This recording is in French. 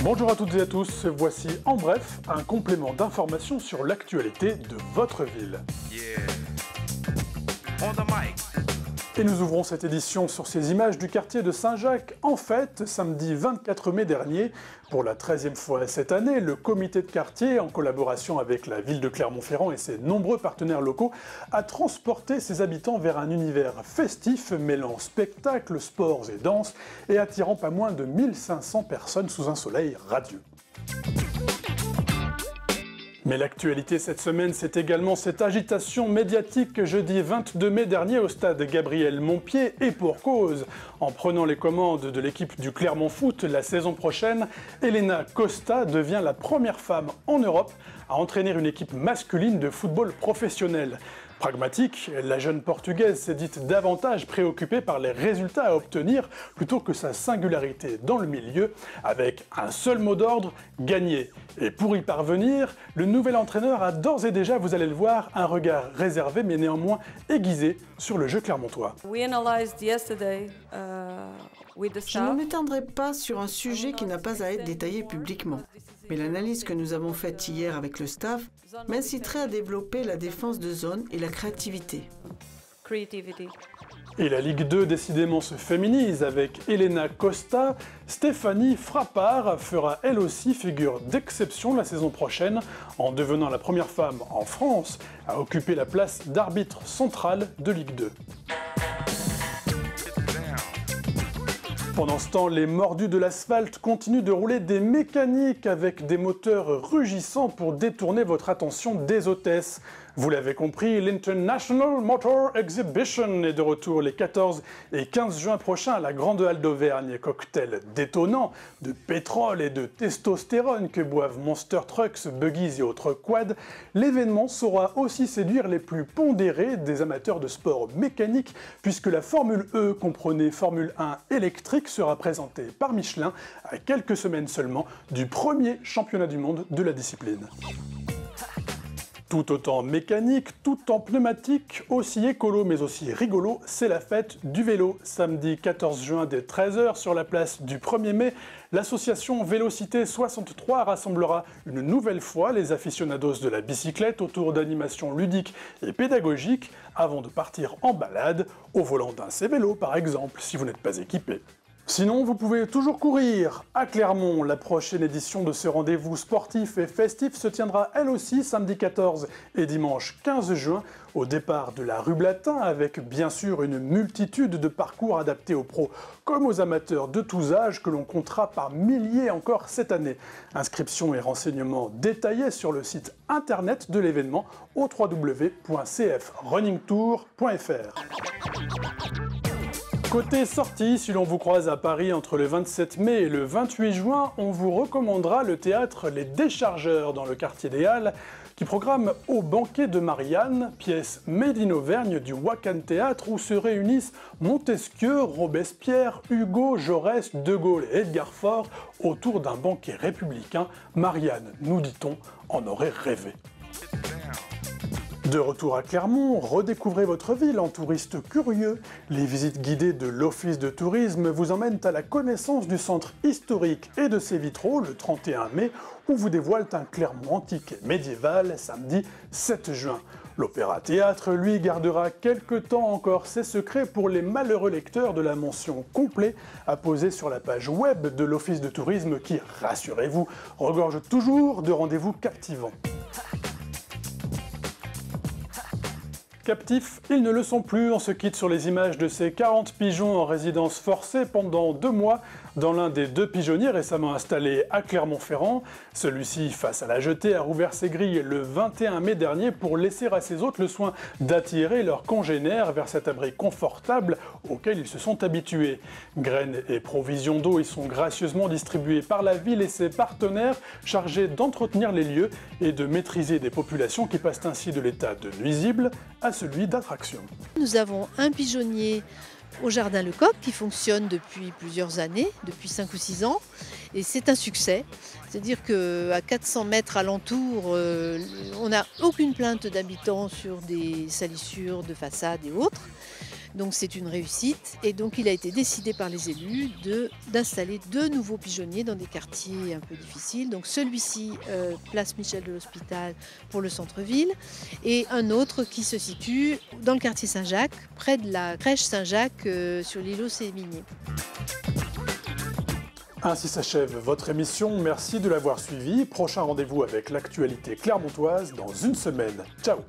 Bonjour à toutes et à tous, voici en bref un complément d'information sur l'actualité de votre ville. On the mic. Et nous ouvrons cette édition sur ces images du quartier de Saint-Jacques. En fait, samedi 24 mai dernier, pour la 13e fois cette année, le comité de quartier, en collaboration avec la ville de Clermont-Ferrand et ses nombreux partenaires locaux, a transporté ses habitants vers un univers festif mêlant spectacles, sports et danse et attirant pas moins de 1500 personnes sous un soleil radieux. Mais l'actualité cette semaine, c'est également cette agitation médiatique jeudi 22 mai dernier au stade Gabriel Montpied, et pour cause. En prenant les commandes de l'équipe du Clermont Foot la saison prochaine, Helena Costa devient la première femme en Europe à entraîner une équipe masculine de football professionnel. Pragmatique, la jeune Portugaise s'est dite davantage préoccupée par les résultats à obtenir plutôt que sa singularité dans le milieu, avec un seul mot d'ordre, gagner. Et pour y parvenir, le nouvel entraîneur a d'ores et déjà, vous allez le voir, un regard réservé mais néanmoins aiguisé sur le jeu clermontois. Je ne m'étendrai pas sur un sujet qui n'a pas à être détaillé publiquement. Mais l'analyse que nous avons faite hier avec le staff m'inciterait à développer la défense de zone et la créativité. Et la Ligue 2 décidément se féminise avec Helena Costa. Stéphanie Frappard fera elle aussi figure d'exception la saison prochaine en devenant la première femme en France à occuper la place d'arbitre central de Ligue 2. Pendant ce temps, les mordus de l'asphalte continuent de rouler des mécaniques avec des moteurs rugissants pour détourner votre attention des hôtesses. Vous l'avez compris, l'International Motor Exhibition est de retour les 14 et 15 juin prochains à la Grande Halle d'Auvergne. Cocktail détonnant de pétrole et de testostérone que boivent Monster Trucks, Buggies et autres quads, l'événement saura aussi séduire les plus pondérés des amateurs de sport mécanique puisque la Formule E, comprenez Formule 1 électrique, sera présentée par Michelin à quelques semaines seulement du premier championnat du monde de la discipline. Tout autant mécanique, tout en pneumatique, aussi écolo mais aussi rigolo, c'est la fête du vélo. Samedi 14 juin dès 13 h sur la place du 1er mai, l'association Vélocité 63 rassemblera une nouvelle fois les aficionados de la bicyclette autour d'animations ludiques et pédagogiques avant de partir en balade, au volant d'un C-Vélo par exemple, si vous n'êtes pas équipé. Sinon, vous pouvez toujours courir. À Clermont, la prochaine édition de ce rendez-vous sportif et festif se tiendra elle aussi samedi 14 et dimanche 15 juin au départ de la rue Blatin avec bien sûr une multitude de parcours adaptés aux pros comme aux amateurs de tous âges que l'on comptera par milliers encore cette année. Inscriptions et renseignements détaillés sur le site internet de l'événement au www.cfrunningtour.fr. Côté sortie, si l'on vous croise à Paris entre le 27 mai et le 28 juin, on vous recommandera le théâtre Les Déchargeurs dans le quartier des Halles, qui programme Au banquet de Marianne, pièce made in Auvergne du Wakan Théâtre où se réunissent Montesquieu, Robespierre, Hugo, Jaurès, De Gaulle et Edgar Faure autour d'un banquet républicain. Marianne, nous dit-on, en aurait rêvé. De retour à Clermont, redécouvrez votre ville en touriste curieux. Les visites guidées de l'Office de tourisme vous emmènent à la connaissance du centre historique et de ses vitraux le 31 mai, où vous dévoilent un Clermont antique et médiéval samedi 7 juin. L'Opéra-Théâtre, lui, gardera quelques temps encore ses secrets pour les malheureux lecteurs de la mention complet apposée sur la page web de l'Office de tourisme qui, rassurez-vous, regorge toujours de rendez-vous captivants. Captifs, ils ne le sont plus. On se quitte sur les images de ces 40 pigeons en résidence forcée pendant 2 mois dans l'un des 2 pigeonniers récemment installés à Clermont-Ferrand. Celui-ci, face à la jetée, a rouvert ses grilles le 21 mai dernier pour laisser à ses hôtes le soin d'attirer leurs congénères vers cet abri confortable auquel ils se sont habitués. Graines et provisions d'eau y sont gracieusement distribuées par la ville et ses partenaires chargés d'entretenir les lieux et de maîtriser des populations qui passent ainsi de l'état de nuisible à celui d'attraction. Nous avons un pigeonnier au Jardin Lecoq qui fonctionne depuis plusieurs années, depuis 5 ou 6 ans, et c'est un succès. C'est-à-dire qu'à 400 mètres alentour, on n'a aucune plainte d'habitants sur des salissures de façade et autres. Donc c'est une réussite et donc il a été décidé par les élus d'installer 2 nouveaux pigeonniers dans des quartiers un peu difficiles. Donc celui-ci, place Michel de l'Hospital pour le centre-ville, et un autre qui se situe dans le quartier Saint-Jacques, près de la crèche Saint-Jacques sur l'îlot Sémigné. Ainsi s'achève votre émission, merci de l'avoir suivi. Prochain rendez-vous avec l'actualité clermontoise dans une semaine. Ciao!